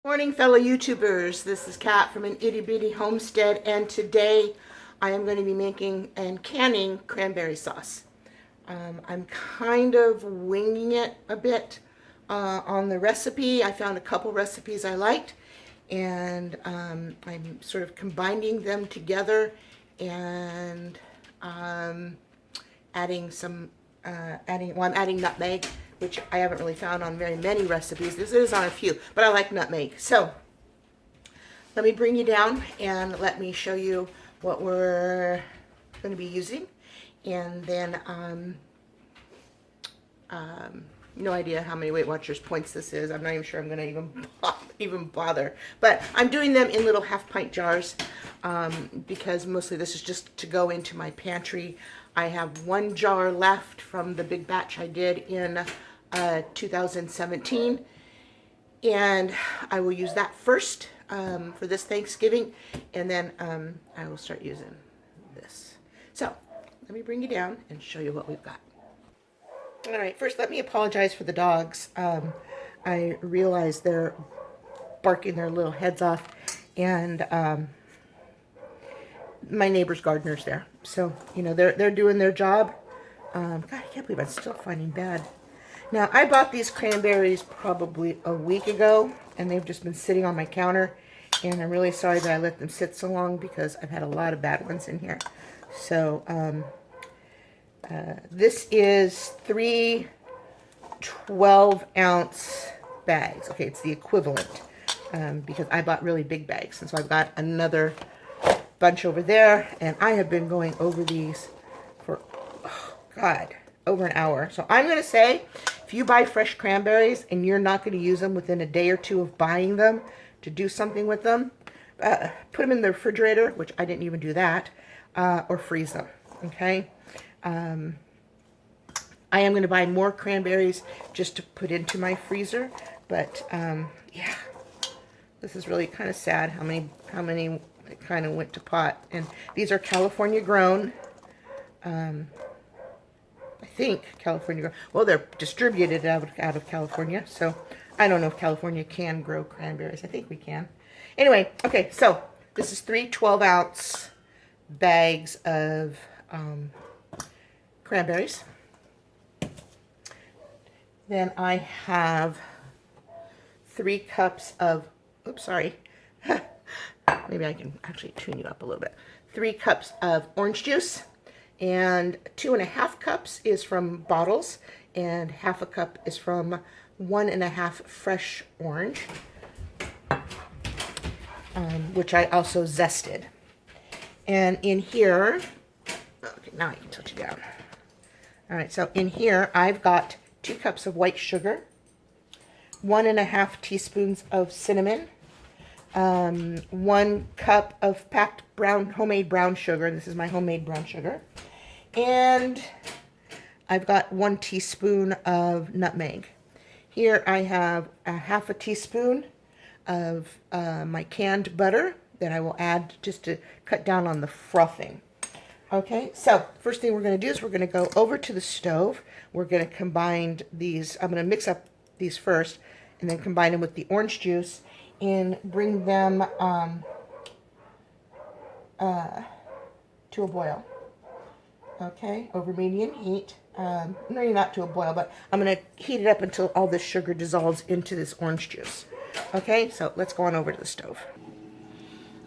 Morning, fellow YouTubers. This is Kat from An Itty Bitty Homestead, and today I am going to be making and canning cranberry sauce. I'm kind of winging it a bit on the recipe. I found a couple recipes I liked, and I'm sort of combining them together and adding nutmeg, which I haven't really found on very many recipes. This is on a few, but I like nutmeg. So let me bring you down and let me show you what we're going to be using. And then no idea how many Weight Watchers points this is. I'm not even sure I'm going to even bother. But I'm doing them in little half-pint jars because mostly this is just to go into my pantry. I have one jar left from the big batch I did in 2017, and I will use that first for this Thanksgiving, and then I will start using this. So let me bring you down and show you what we've got. All right, first let me apologize for the dogs. I realize they're barking their little heads off, and my neighbor's gardener's there, so you know they're doing their job. God, I can't believe I'm still finding bad. Now, I bought these cranberries probably a week ago, and they've just been sitting on my counter, and I'm really sorry that I let them sit so long because I've had a lot of bad ones in here. So, this is 3 12-ounce bags. Okay, it's the equivalent because I bought really big bags, and so I've got another bunch over there, and I have been going over these for, oh God, over an hour. So I'm going to say, if you buy fresh cranberries and you're not going to use them within a day or two of buying them to do something with them, put them in the refrigerator, which I didn't even do that, or freeze them, okay? I am going to buy more cranberries just to put into my freezer, but yeah, this is really kind of sad how many kind of went to pot. And these are California grown. I think California grown. Well, they're distributed out of California, so I don't know if California can grow cranberries. I think we can. Anyway, okay, so this is 3 12-ounce bags of cranberries. Then I have 3 cups of, oops, sorry. Maybe I can actually tune you up a little bit. 3 cups of orange juice, and 2.5 cups is from bottles, and half a cup is from 1.5 fresh orange, which I also zested. And in here, okay, now I can tilt you down. All right, so in here I've got 2 cups of white sugar, 1.5 teaspoons of cinnamon, 1 cup of packed homemade brown sugar. This is my homemade brown sugar. And I've got 1 teaspoon of nutmeg. Here I have a 1/2 teaspoon of my canned butter that I will add just to cut down on the frothing. Okay, so first thing we're going to do is we're going to go over to the stove. We're going to combine these. I'm going to mix up these first and then combine them with the orange juice and bring them to a boil. Okay, over medium heat. No, not to a boil, but I'm going to heat it up until all the sugar dissolves into this orange juice. Okay, so let's go on over to the stove.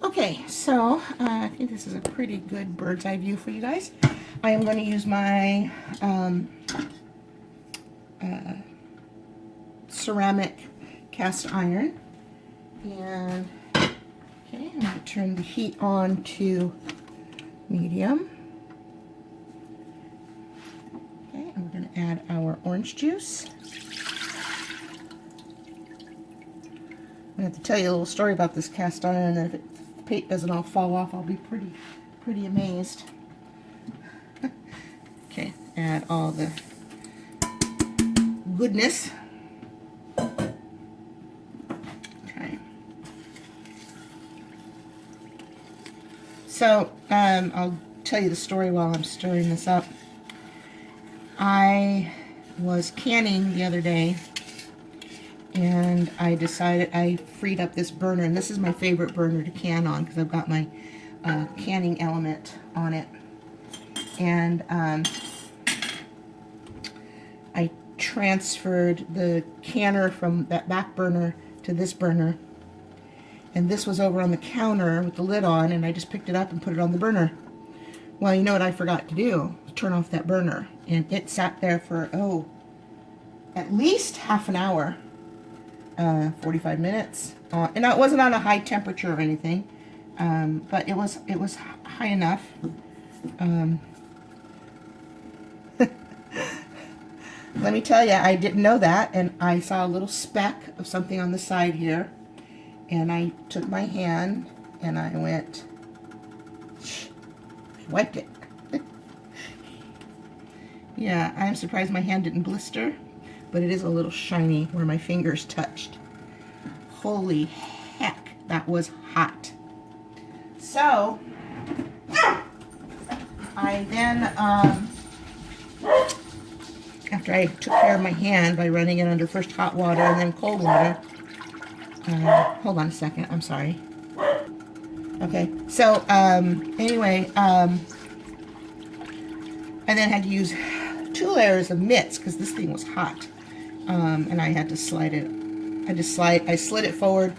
Okay, so I think this is a pretty good bird's eye view for you guys. I am going to use my ceramic cast iron. And okay, I'm going to turn the heat on to medium. Okay, and we're going to add our orange juice. I'm going to have to tell you a little story about this cast iron, and if the paint doesn't all fall off, I'll be pretty amazed. Okay, add all the goodness. So, I'll tell you the story while I'm stirring this up. I was canning the other day, And I decided, I freed up this burner, and this is my favorite burner to can on because I've got my canning element on it. And I transferred the canner from that back burner to this burner. And this was over on the counter with the lid on, and I just picked it up and put it on the burner. Well, you know what I forgot to do? Turn off that burner. And it sat there for, at least half an hour, 45 minutes. And it wasn't on a high temperature or anything, but it was high enough. Let me tell you, I didn't know that, and I saw a little speck of something on the side here, and I took my hand and I went, wiped it. Yeah, I'm surprised my hand didn't blister, but it is a little shiny where my fingers touched. Holy heck, that was hot. So, I then, after I took care of my hand by running it under first hot water and then cold water, hold on a second, I'm sorry. Okay, so, anyway, I then had to use 2 layers of mitts because this thing was hot, and I had to slide it. I slid it forward,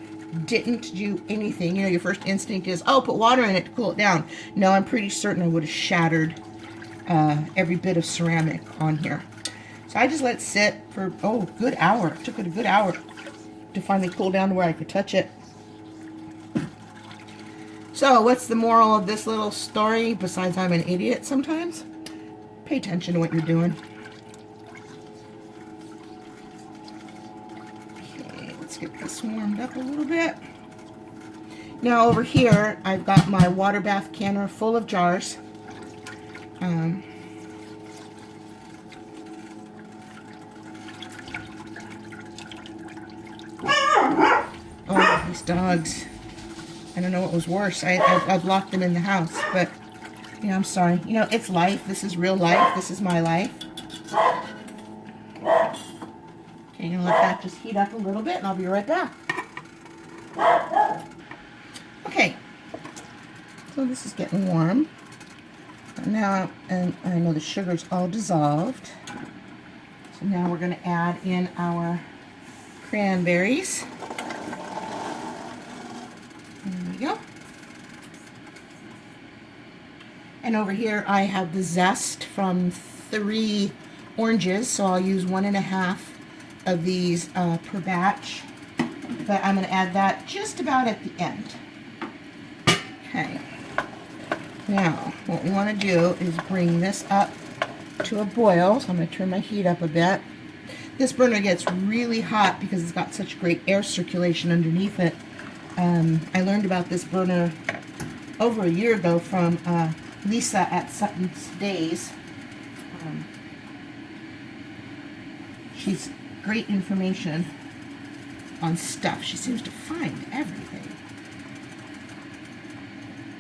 didn't do anything. You know, your first instinct is, oh, put water in it to cool it down. No, I'm pretty certain I would have shattered every bit of ceramic on here. So I just let it sit for, good hour. It took it a good hour to finally cool down to where I could touch it. So what's the moral of this little story, besides I'm an idiot sometimes? Pay attention to what you're doing. Okay, let's get this warmed up a little bit. Now over here, I've got my water bath canner full of jars. Oh, these dogs. I don't know what was worse. I've locked them in the house, but yeah, I'm sorry. You know, it's life. This is real life. This is my life. Okay, I'm gonna let that just heat up a little bit, and I'll be right back. Okay, so this is getting warm. Now, and I know the sugar's all dissolved. So now we're gonna add in our cranberries. There we go. And over here I have the zest from 3 oranges, so I'll use 1.5 of these per batch. But I'm going to add that just about at the end. Okay. Now, what we want to do is bring this up to a boil. So I'm going to turn my heat up a bit. This burner gets really hot because it's got such great air circulation underneath it. I learned about this burner over a year ago from Lisa at Sutton's Days. She's great information on stuff. She seems to find everything.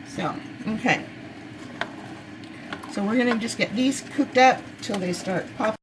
So, okay. So we're going to just get these cooked up till they start popping.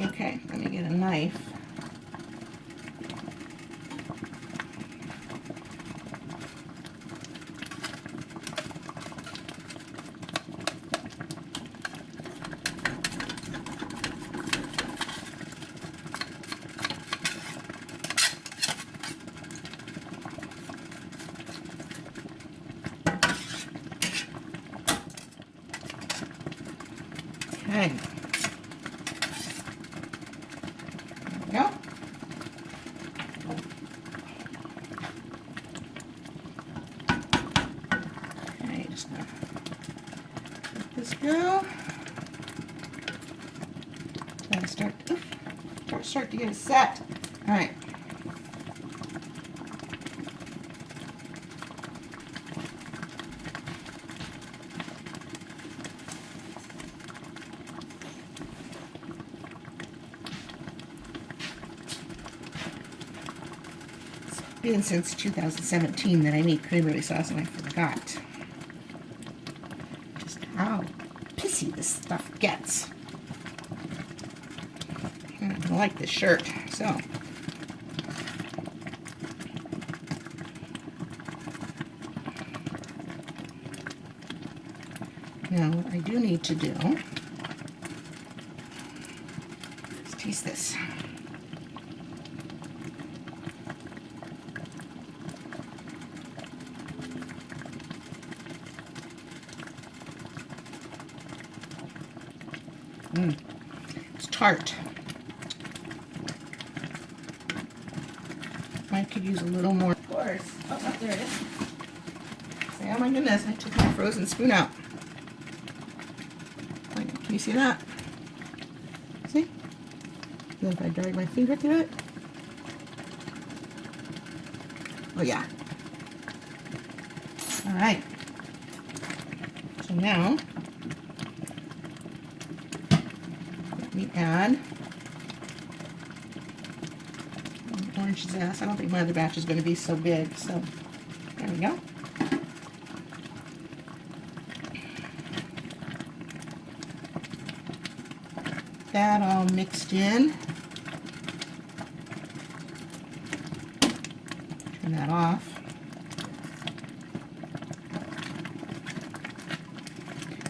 Okay, let me get a knife. start to get set. All right. It's been since 2017 that I made cranberry sauce, and I forgot just how pissy this stuff gets. I like this shirt, so now what I do need to do is taste this. It's tart. I could use a little more. Of course. Oh, there it is. Say, oh my goodness, I took my frozen spoon out. Can you see that? See? And then if I drag my finger through it. Oh yeah. All right. So now, let me add orange zest. I don't think my other batch is going to be so big, so there we go. That all mixed in. Turn that off.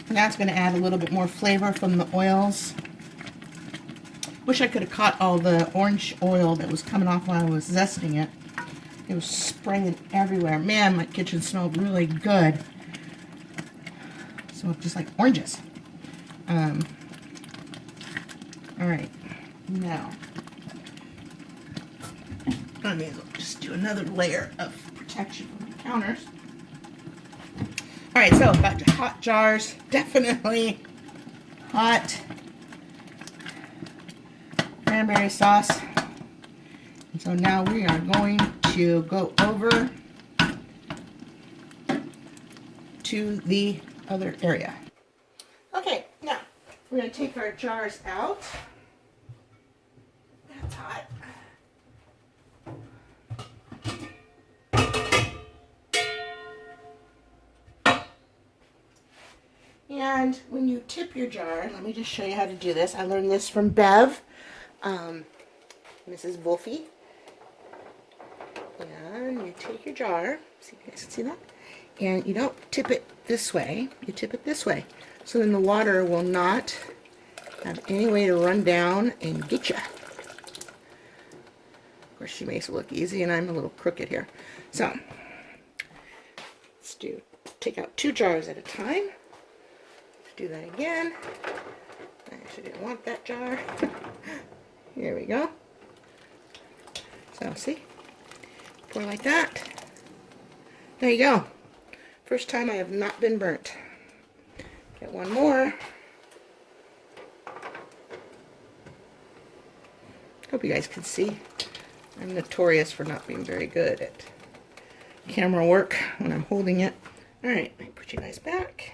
And that's going to add a little bit more flavor from the oils. Wish I could have caught all the orange oil that was coming off while I was zesting it. It was spraying everywhere. Man, my kitchen smelled really good. So just like oranges. All right, now I may as well just do another layer of protection for my counters. All right, so got hot jars, definitely hot cranberry sauce. And so now we are going to go over to the other area. Okay, now we're going to take our jars out. That's hot. And when you tip your jar, let me just show you how to do this. I learned this from Bev, Mrs. Wolfie. And you take your jar, see if you guys can see that? And you don't tip it this way, you tip it this way. So then the water will not have any way to run down and get you. Of course, she makes it look easy, and I'm a little crooked here. So, let's take out 2 jars at a time. Let's do that again. I actually didn't want that jar. Here we go. So, see? Pour like that. There you go. First time I have not been burnt. Get one more. Hope you guys can see. I'm notorious for not being very good at camera work when I'm holding it. Alright, let me put you guys back.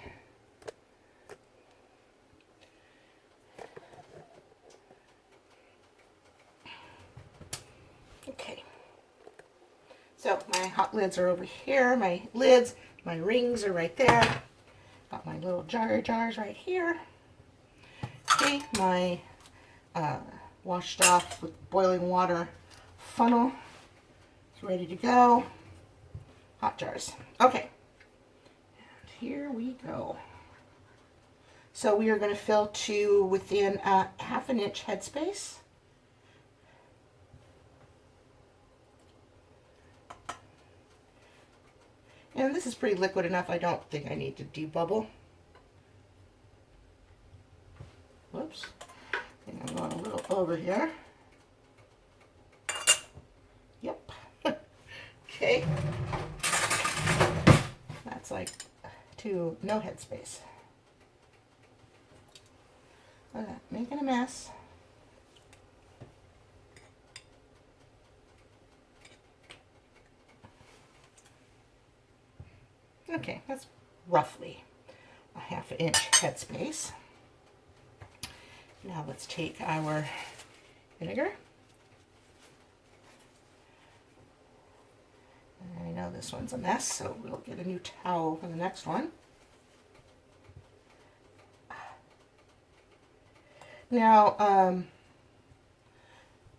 Okay. So my hot lids are over here. My lids, my rings are right there. Got my little jars right here. Okay, my washed off with boiling water funnel is ready to go. Hot jars. Okay. And here we go. So we are going to fill to within a ½ inch headspace. And this is pretty liquid enough. I don't think I need to debubble. Whoops. I think I'm going a little over here. Yep. Okay. That's like to no headspace. Look at that, making a mess. Okay, that's roughly a ½ inch headspace. Now let's take our vinegar. I know this one's a mess, so we'll get a new towel for the next one. Now,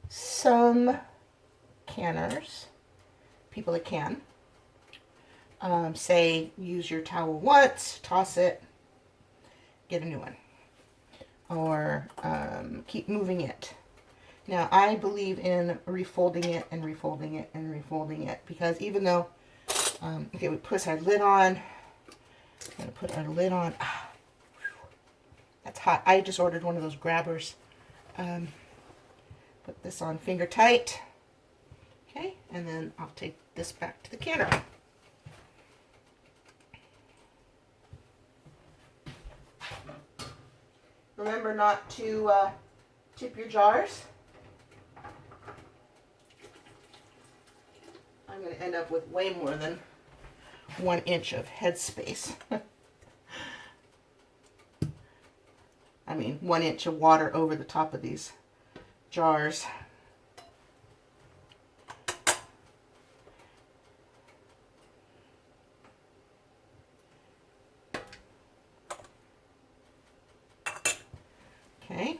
some canners, people that can, say use your towel once, toss it, get a new one, or keep moving it. Now, I believe in refolding it and refolding it and refolding it, because even though, okay, we put our lid on. I'm going to put our lid on. That's hot. I just ordered one of those grabbers. Put this on finger tight. Okay, and then I'll take this back to the canner. Remember not to tip your jars. I'm going to end up with way more than 1 inch of headspace. I mean, 1 inch of water over the top of these jars. Okay,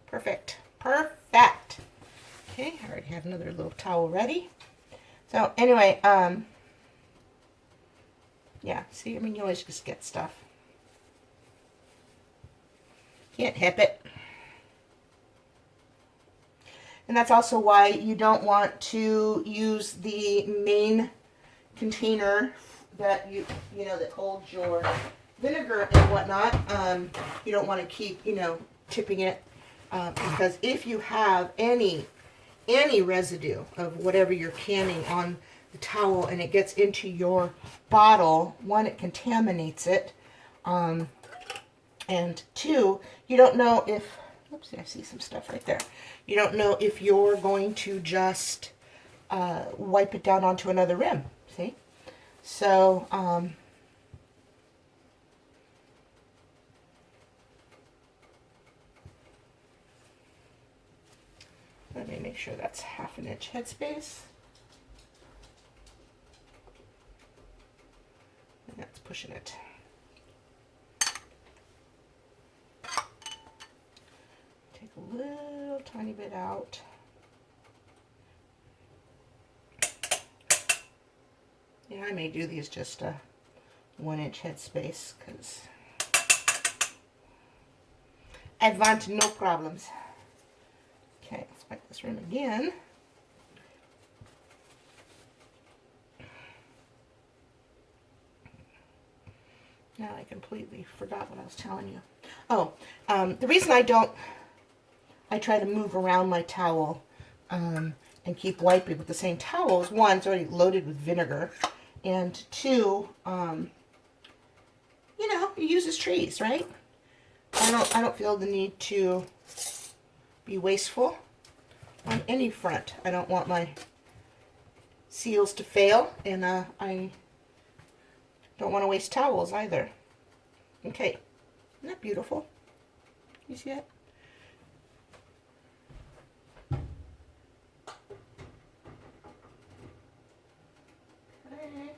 perfect, perfect. Okay, I already have another little towel ready. So anyway, yeah, see, I mean, you always just get stuff. Can't help it. And that's also why you don't want to use the main container that you know, that holds your vinegar and whatnot. You don't want to keep, you know, tipping it, because if you have any residue of whatever you're canning on the towel and it gets into your bottle, one, it contaminates it, and two, you don't know if, oopsie, I see some stuff right there. You don't know if you're going to just wipe it down onto another rim, see? So, let me make sure that's ½ inch headspace. And that's pushing it. Take a little tiny bit out. Yeah, I may do these just a 1 inch headspace because I want no problems. Okay, let's wipe this rim again. Now I completely forgot what I was telling you. Oh, the reason I try to move around my towel and keep wiping with the same towel is, one, it's already loaded with vinegar, and two, you know, it uses trees, right? I don't feel the need to be wasteful on any front. I don't want my seals to fail, and I don't want to waste towels either. Okay, isn't that beautiful? You see it? Okay.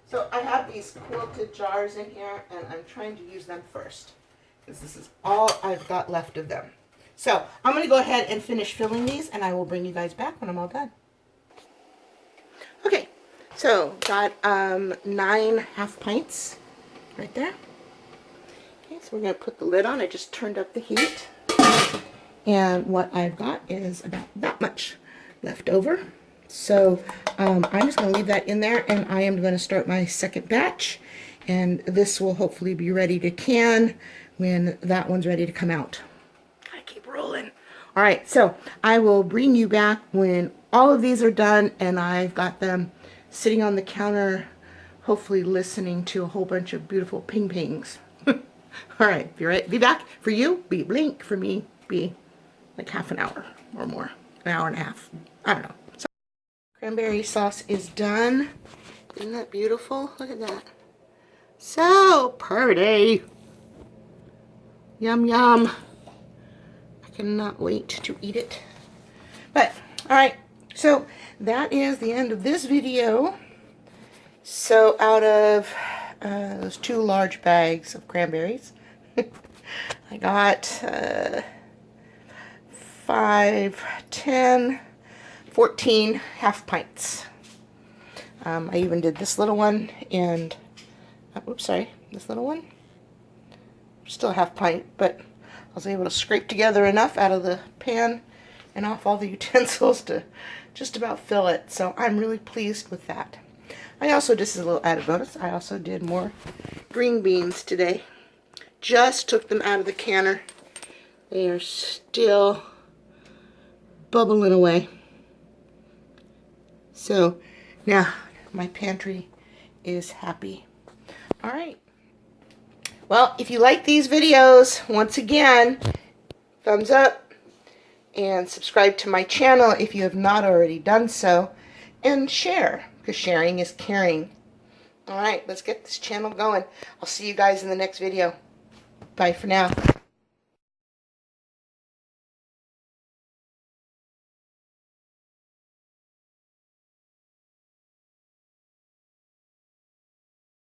So I have these quilted jars in here, and I'm trying to use them first, because this is all I've got left of them. So I'm going to go ahead and finish filling these, and I will bring you guys back when I'm all done. Okay, so got 9 half pints right there. Okay, so we're going to put the lid on. I just turned up the heat, and what I've got is about that much left over. So I'm just going to leave that in there, and I am going to start my second batch, and this will hopefully be ready to can when that one's ready to come out. Gotta keep rolling. All right, so I will bring you back when all of these are done and I've got them sitting on the counter, hopefully listening to a whole bunch of beautiful ping pings. All right, be right. Be back for you. Be blink for me. Be like half an hour or more, an hour and a half. I don't know. So, cranberry sauce is done, Isn't that beautiful? Look at that. So pretty. Yum, yum. I cannot wait to eat it. But, alright, so that is the end of this video. So out of those 2 large bags of cranberries, I got 5, 10, 14 half pints. I even did this little one and, oops, sorry, this little one. Still a half pint, but I was able to scrape together enough out of the pan and off all the utensils to just about fill it. So I'm really pleased with that. I also, just as a little added bonus, I also did more green beans today. Just took them out of the canner. They are still bubbling away. So now my pantry is happy. All right. Well, if you like these videos, once again, thumbs up and subscribe to my channel if you have not already done so, and share, because sharing is caring. All right, let's get this channel going. I'll see you guys in the next video. Bye for now.